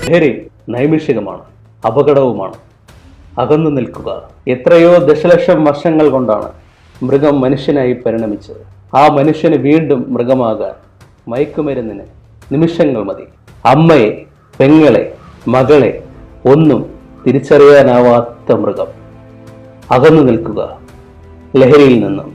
ലഹരി നൈമിഷികമാണ്, അപകടവുമാണ്. അകന്നു നിൽക്കുക. എത്രയോ ദശലക്ഷം വർഷങ്ങൾ കൊണ്ടാണ് മൃഗം മനുഷ്യനായി പരിണമിച്ചത്. ആ മനുഷ്യന് വീണ്ടും മൃഗമാകാൻ മയക്കുമരുന്നിന് നിമിഷങ്ങൾ മതി. അമ്മയെ, പെങ്ങളെ, മകളെ ഒന്നും തിരിച്ചറിയാനാവാത്ത മൃഗം. അകന്നു നിൽക്കുക ലഹരിയിൽ നിന്നും.